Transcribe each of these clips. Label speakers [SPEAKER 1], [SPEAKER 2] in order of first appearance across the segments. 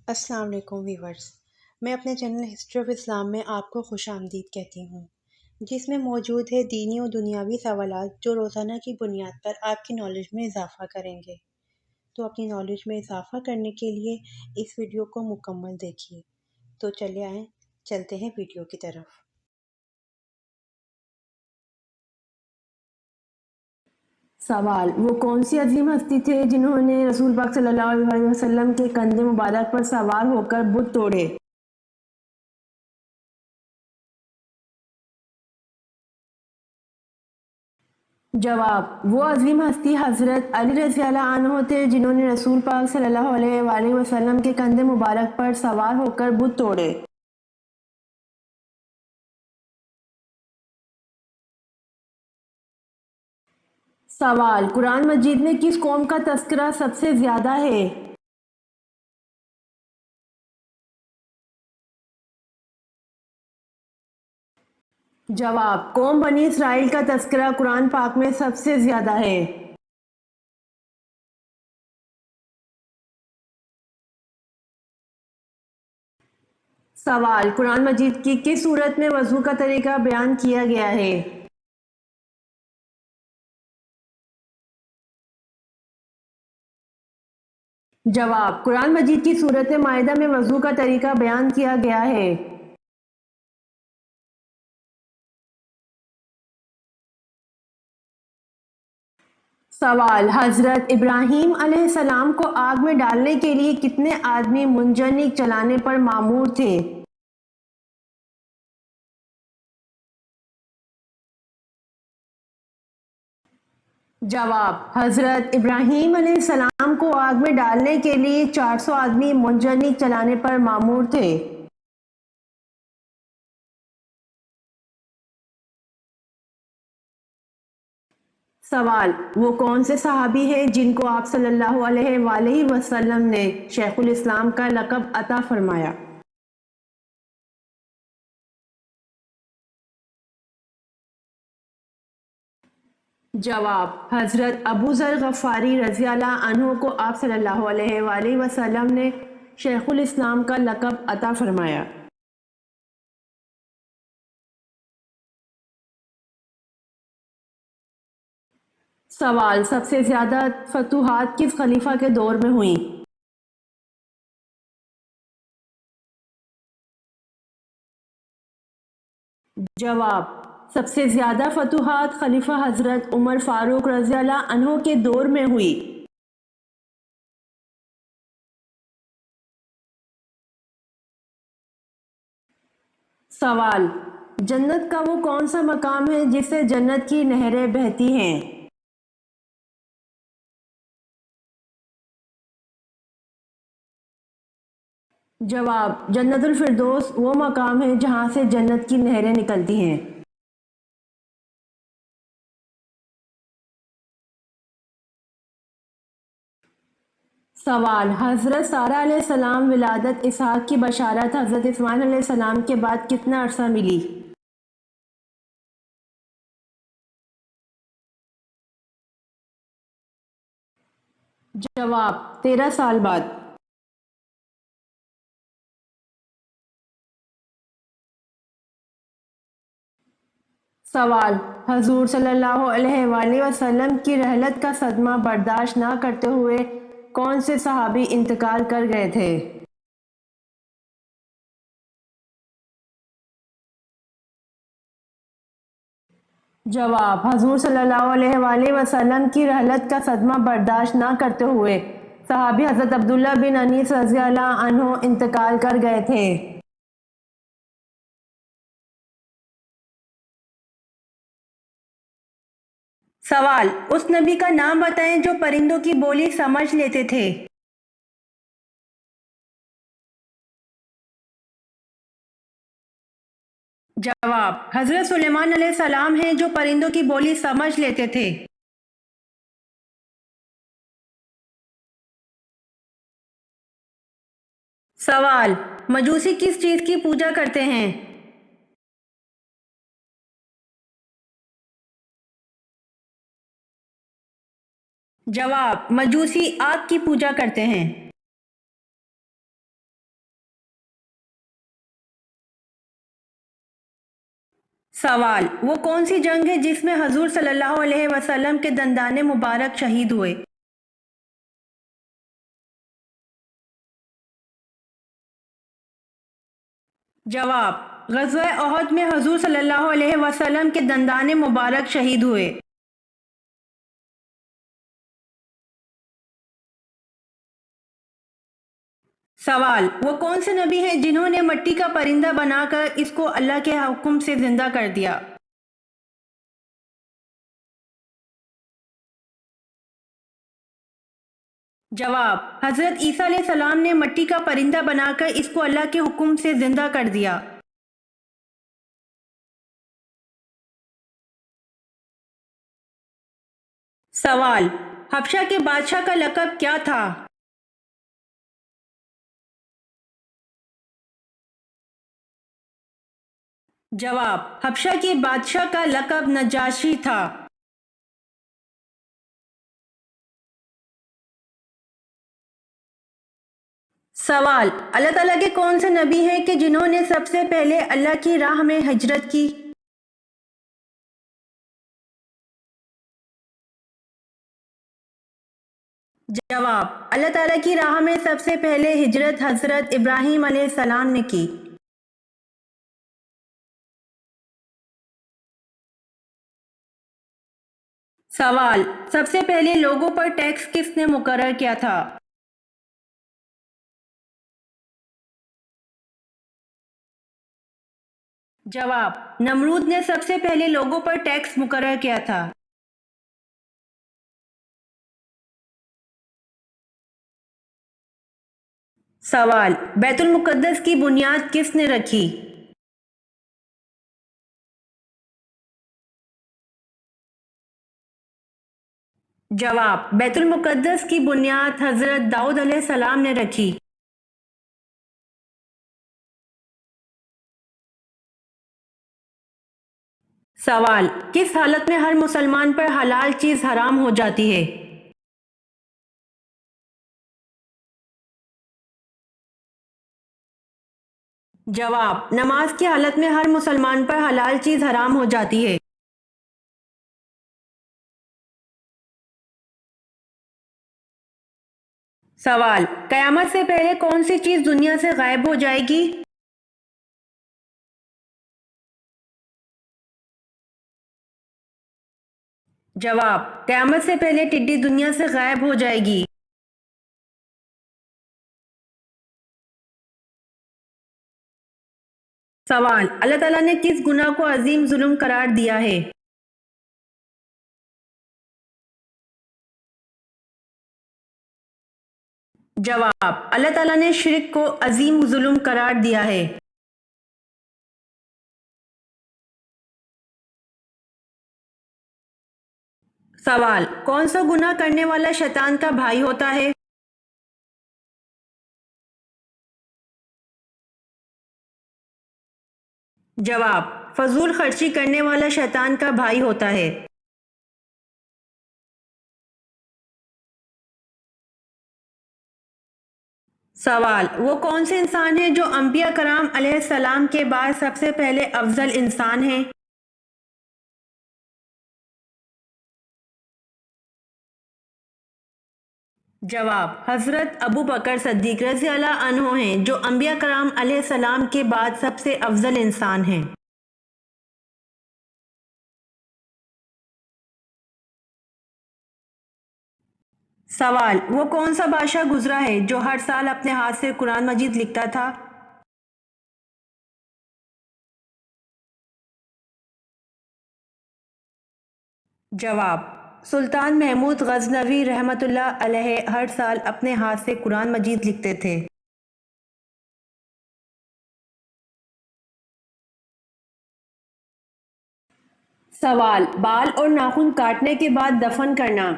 [SPEAKER 1] السلام علیکم ویورز، میں اپنے چینل ہسٹری آف اسلام میں آپ کو خوش آمدید کہتی ہوں، جس میں موجود ہے دینی و دنیاوی سوالات جو روزانہ کی بنیاد پر آپ کی نالج میں اضافہ کریں گے۔ تو اپنی نالج میں اضافہ کرنے کے لیے اس ویڈیو کو مکمل دیکھیے۔ تو چلے آئیں، چلتے ہیں ویڈیو کی طرف۔
[SPEAKER 2] سوال: وہ کون سی عظیم ہستی تھے جنہوں نے رسول پاک صلی اللہ علیہ وسلم کے کندھے مبارک پر سوار ہو کر بت توڑے؟ جواب: وہ عظیم ہستی حضرت علی رضی اللہ عنہ تھے جنہوں نے رسول پاک صلی اللہ علیہ وسلم کے کندھے مبارک پر سوار ہو کر بت توڑے۔ سوال: قرآن مجید میں کس قوم کا تذکرہ سب سے زیادہ ہے؟ جواب: قوم بنی اسرائیل کا تذکرہ قرآن پاک میں سب سے زیادہ ہے۔ سوال: قرآن مجید کی کس سورت میں وضو کا طریقہ بیان کیا گیا ہے؟ جواب: قرآن مجید کی سورت مائدہ میں وضو کا طریقہ بیان کیا گیا ہے۔ سوال: حضرت ابراہیم علیہ السلام کو آگ میں ڈالنے کے لیے کتنے آدمی منجنیق چلانے پر مامور تھے؟ جواب: حضرت ابراہیم علیہ السلام کو آگ میں ڈالنے کے لیے 400 آدمی منجنیق چلانے پر مامور تھے۔ سوال: وہ کون سے صحابی ہیں جن کو آپ صلی اللہ علیہ وسلم نے شیخ الاسلام کا لقب عطا فرمایا؟ جواب: حضرت ابو ذر غفاری رضی اللہ عنہ کو آپ صلی اللہ علیہ وسلم نے شیخ الاسلام کا لقب عطا فرمایا۔ سوال: سب سے زیادہ فتوحات کس خلیفہ کے دور میں ہوئیں؟ جواب: سب سے زیادہ فتوحات خلیفہ حضرت عمر فاروق رضی اللہ عنہ کے دور میں ہوئی۔ سوال: جنت کا وہ کون سا مقام ہے جس سے جنت کی نہریں بہتی ہیں؟ جواب: جنت الفردوس وہ مقام ہے جہاں سے جنت کی نہریں نکلتی ہیں۔ سوال: حضرت سارہ علیہ السلام ولادت اسحاق کی بشارت حضرت اسماعیل علیہ السلام کے بعد کتنا عرصہ ملی؟ جواب: 13 سال بعد۔ سوال: حضور صلی اللہ علیہ وسلم کی رحلت کا صدمہ برداشت نہ کرتے ہوئے کون سے صحابی انتقال کر گئے تھے؟ جواب: حضور صلی اللہ علیہ وسلم کی رحلت کا صدمہ برداشت نہ کرتے ہوئے صحابی حضرت عبداللہ بن انیس رضی اللہ عنہ انتقال کر گئے تھے۔ سوال: اس نبی کا نام بتائیں جو پرندوں کی بولی سمجھ لیتے تھے۔ جواب: حضرت سلیمان علیہ السلام ہیں جو پرندوں کی بولی سمجھ لیتے تھے۔ سوال: مجوسی کس چیز کی پوجا کرتے ہیں؟ جواب: مجوسی آگ کی پوجا کرتے ہیں۔
[SPEAKER 1] سوال: وہ کون سی جنگ ہے جس میں حضور صلی اللہ علیہ وسلم کے دندان مبارک شہید ہوئے؟ جواب: غزوہ احد میں حضور صلی اللہ علیہ وسلم کے دندان مبارک شہید ہوئے۔ سوال: وہ کون سے نبی ہیں جنہوں نے مٹی کا پرندہ بنا کر اس کو اللہ کے حکم سے زندہ کر دیا؟ جواب: حضرت عیسیٰ علیہ السلام نے مٹی کا پرندہ بنا کر اس کو اللہ کے حکم سے زندہ کر دیا۔ سوال: حبشہ کے بادشاہ کا لقب کیا تھا؟ جواب: حبشہ کے بادشاہ کا لقب نجاشی تھا۔ سوال: اللہ تعالیٰ کے کون سے نبی ہیں کہ جنہوں نے سب سے پہلے اللہ کی راہ میں ہجرت کی؟ جواب: اللہ تعالیٰ کی راہ میں سب سے پہلے ہجرت حضرت ابراہیم علیہ السلام نے کی۔ سوال: سب سے پہلے لوگوں پر ٹیکس کس نے مقرر کیا تھا؟ جواب: نمرود نے سب سے پہلے لوگوں پر ٹیکس مقرر کیا تھا۔ سوال: بیت المقدس کی بنیاد کس نے رکھی؟ جواب: بیت المقدس کی بنیاد حضرت داؤد علیہ السلام نے رکھی۔ سوال: کس حالت میں ہر مسلمان پر حلال چیز حرام ہو جاتی ہے؟ جواب: نماز کی حالت میں ہر مسلمان پر حلال چیز حرام ہو جاتی ہے۔ سوال: قیامت سے پہلے کون سی چیز دنیا سے غائب ہو جائے گی؟ جواب: قیامت سے پہلے ٹڈی دنیا سے غائب ہو جائے گی۔ سوال: اللہ تعالیٰ نے کس گناہ کو عظیم ظلم قرار دیا ہے؟ جواب: اللہ تعالیٰ نے شرک کو عظیم ظلم قرار دیا ہے۔ سوال: کون سا گناہ کرنے والا شیطان کا بھائی ہوتا ہے؟ جواب: فضول خرچی کرنے والا شیطان کا بھائی ہوتا ہے۔ سوال: وہ کون سے انسان ہیں جو انبیاء کرام علیہ السلام کے بعد سب سے پہلے افضل انسان ہیں؟ جواب: حضرت ابو بکر صدیق رضی اللہ عنہ ہیں جو انبیاء کرام علیہ السلام کے بعد سب سے افضل انسان ہیں۔ سوال: وہ کون سا بادشاہ گزرا ہے جو ہر سال اپنے ہاتھ سے قرآن مجید لکھتا تھا؟ جواب: سلطان محمود غزنوی رحمۃ اللہ علیہ ہر سال اپنے ہاتھ سے قرآن مجید لکھتے تھے۔ سوال: بال اور ناخن کاٹنے کے بعد دفن کرنا۔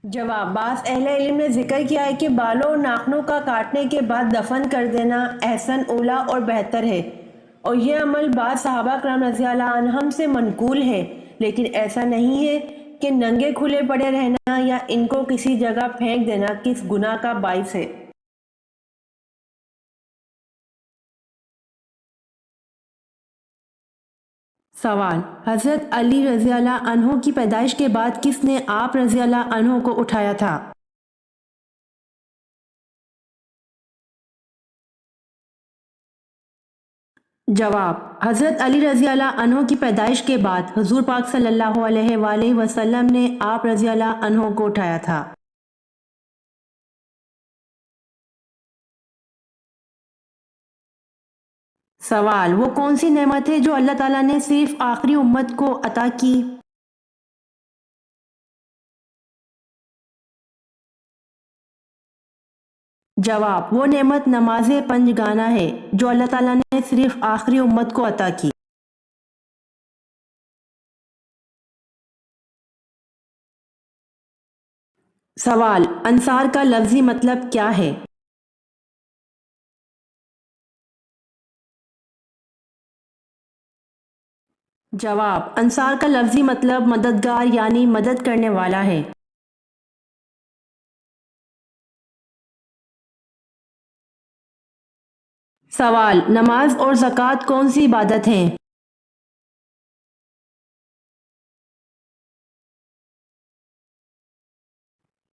[SPEAKER 1] جواب: بعض اہل علم نے ذکر کیا ہے کہ بالوں اور ناخنوں کا کاٹنے کے بعد دفن کر دینا احسن اولیٰ اور بہتر ہے، اور یہ عمل بعض صحابہ کرام رضی اللہ عنہم سے منقول ہے، لیکن ایسا نہیں ہے کہ ننگے کھلے پڑے رہنا یا ان کو کسی جگہ پھینک دینا کس گناہ کا باعث ہے۔
[SPEAKER 2] سوال: حضرت علی رضی اللہ عنہ کی پیدائش کے بعد کس نے آپ رضی اللہ عنہ کو اٹھایا تھا؟ جواب: حضرت علی رضی اللہ عنہ کی پیدائش کے بعد حضور پاک صلی اللہ علیہ وآلہ وسلم نے آپ رضی اللہ عنہ کو اٹھایا تھا۔ سوال: وہ کون سی نعمت ہے جو اللہ تعالیٰ نے صرف آخری امت کو عطا کی؟ جواب: وہ نعمت نماز پنجگانہ ہے جو اللہ تعالیٰ نے صرف آخری امت کو عطا کی۔ سوال: انصار کا لفظی مطلب کیا ہے؟ جواب: انصار کا لفظی مطلب مددگار یعنی مدد کرنے والا ہے۔ سوال: نماز اور زکوٰۃ کون سی عبادت ہیں؟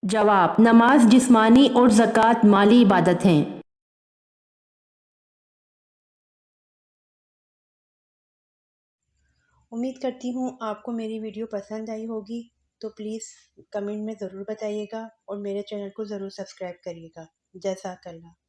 [SPEAKER 2] جواب: نماز جسمانی اور زکوٰۃ مالی عبادت ہیں۔
[SPEAKER 1] امید کرتی ہوں آپ کو میری ویڈیو پسند آئی ہوگی، تو پلیز کمنٹ میں ضرور بتائیے گا اور میرے چینل کو ضرور سبسکرائب کریے گا۔ جزاک اللہ۔